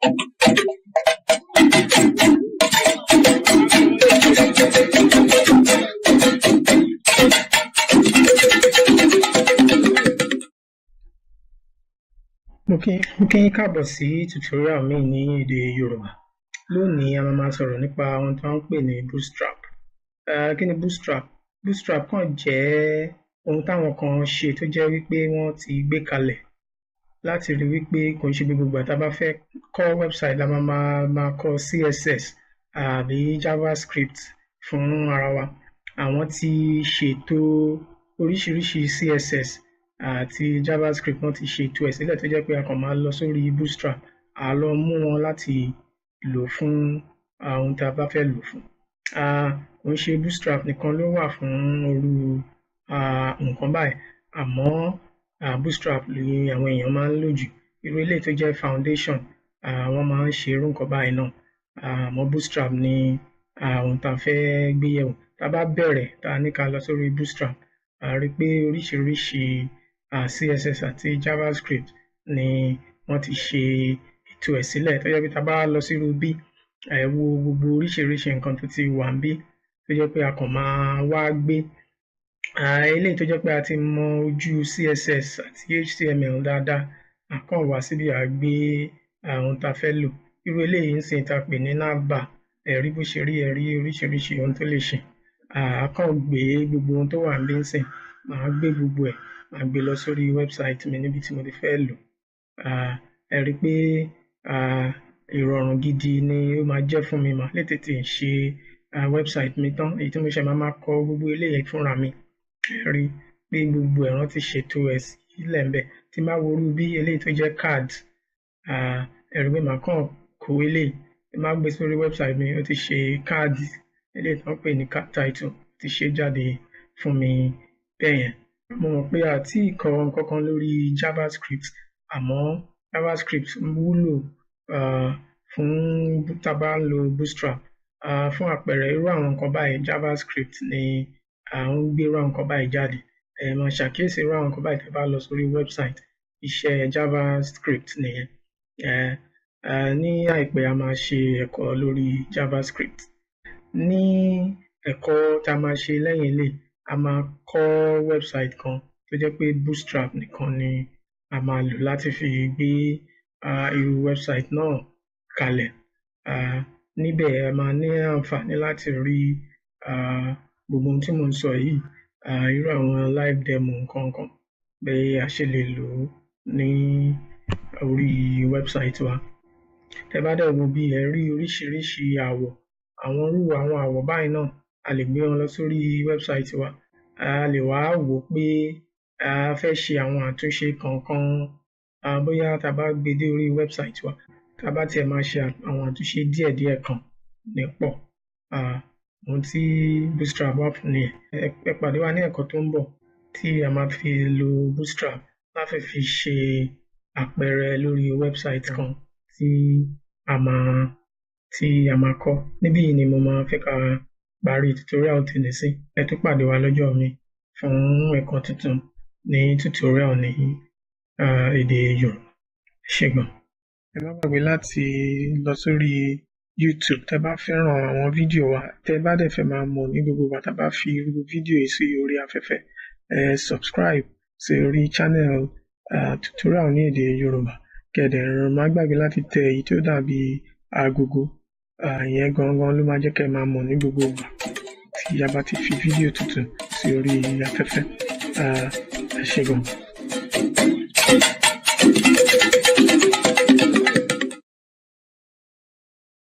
Mo kí yín káàbọ̀ sí tutorial mi ní èdè Yorùbá. Lónìí a máa sọ̀rọ̀ nípa ohun tí wọ́n ń pè ní bootstrap. Kí ni bootstrap? Bootstrap kàn jẹ́ ohun táwọn kan ṣe tó jẹ́ wípé wọ́n ti gbé kalẹ̀ láti rí wípé kò ń ṣe gbogbo ìgbà tá a bá fẹ́ kọ́ website la máa kọ CSS àbí JavaScript fún ara wa. Àwọn ti ṣètò oríṣiríṣi CSS àti JavaScript wọ́n ti ṣètò ẹ̀ sílẹ̀ tó jẹ́ pé a kàn máa lọ sórí bootstrap a lọ mú wọn láti lò fún ohun tí a bá fẹ́ lò fún. Kò ń ṣe bootstrap nìkan ló wà fún irú nǹkan báyìí, àmọ́ bootstrap ni àwọn èèyàn máa ń lò jù. Irú eléyìí tó jẹ́ foundation wọ́n máa ń ṣe irú nǹkan báyìí náà, àmọ́ bootstrap ni ohun tá a fẹ́ gbé yẹ̀wò. Tá a bá bẹ̀rẹ̀ tá a ní ká lọ sórí bootstrap, a rí pé oríṣiríṣi CSS àti JavaScript ni wọ́n ti ṣe ètò ẹ̀ sílẹ̀ tó jẹ́ pé tá a bá lọ sí irú bí wo gbogbo oríṣiríṣi nǹkan tó ti wà níbí tó jẹ́ pé a kàn máa wá gbé eléyìí tó jẹ́ pé a ti mọ ojú CSS àti HTML dáadáa, a kàn wá síbí a gbé ohun tá a fẹ́ lò. Irú eléyìí ń sìn tá a pè ní navbar, ẹ rí bó ṣe rí, ẹ rí oríṣiríṣi ohun tó lè ṣe. A kàn gbé gbogbo ohun tó wà níbí ń sìn, màá gbé gbogbo ẹ̀ màá gbé lọ sórí website mi níbi tí mo ti fẹ́ lò. Ẹ rí pé ìrọ̀rùn gidi ni ó máa jẹ́ fún mi, màá lè tètè ṣe website mi tán. Èyí tí mo ṣe máa kọ gbogbo eléyìí fúnra mi. Ẹ rí pé gbogbo ẹ̀ wọ́n ti ṣètò ẹ̀ sílẹ̀ ńbẹ̀. Tí n bá wo irú bí eléyìí tó jẹ́ card, ẹ rí pé màá kàn kó eléyìí, tí n bá gbé sórí website mi ó ti ṣe card eléyìí tí wọ́n pè ní card title, ti ṣe jáde fún mi bẹ́yẹn. Mo mọ̀ pé a ti kọ nǹkan kan lórí JavaScript, àmọ́ JavaScript wúlò fún tá a bá ń lo bootstrap. Fún àpẹẹrẹ irú àwọn nǹkan báyìí JavaScript ni ń gbé irú àwọn nǹkan báyìí jáde. Ẹ máa ṣàkíyèsí irú àwọn nǹkan báyìí tí ẹ bá lọ sórí website, iṣẹ́ JavaScript nìyẹn. Ní àìpẹ́ a máa ṣe ẹ̀kọ́ lórí JavaScript. Ní ẹ̀kọ́ tá a máa ṣe lẹ́yìn eléyìí, a máa kọ́ website kan tó jẹ́ pé bootstrap nìkan ni a máa lò láti fi gbé irú website náà kalẹ̀. Níbẹ̀ ẹ máa ní àǹfààní láti rí gbogbo ohun tí mo ń sọ yìí, irú àwọn live demo nǹkan kan bí a ṣe lè lò ó ní orí website wa. Tẹ́ bá dẹ̀ wo bí ẹ rí oríṣiríṣi àwọ̀, àwọn àwọ̀ báyìí náà a lè gbé wọn lọ sórí website wa. A lè wá wò pé a fẹ́ ṣe àwọn àtúnṣe kankan, bóyá tá a bá gbé dé orí website wa, tá a bá tiẹ̀ máa ṣe àwọn àtúnṣe díẹ̀díẹ̀ kan ní pọ̀. Ohun tí bootstrap wà fún nìyẹn. Ẹ pàdé wa ní ẹ̀kọ́ tó ń bọ̀ tí a máa fi lo bootstrap láti fi ṣe àpẹẹrẹ lórí website kan tí a máa kọ́. Níbí yìí ni mo máa fẹ́ ká parí tutorial tòní sí. Ẹ tún pàdé wa lọ́jọ́ mi fún ẹ̀kọ́ tuntun ní tutorial ní èdè Yorùbá. Ẹ ṣé gan. Ẹ má gbàgbé láti lọ sórí YouTube tẹ́ bá fẹ́ràn àwọn fídíò wa. Tẹ́ bá dẹ̀ fẹ́ máa mọ̀ ní gbogbo ìgbà tá a bá fi irú fídíò yìí sí orí afẹ́fẹ́, subscribe sí orí channel tutorial ní èdè Yorùbá. Kẹ̀dẹ̀ má gbàgbé láti tẹ èyí tó dàbí agogo. Ìyẹn gangan ló máa jẹ́ kẹ́ máa mọ̀ ní gbogbo ìgbà tí a bá ti fi fídíò tuntun sí orí afẹ́fẹ́. Ẹ ṣé gan.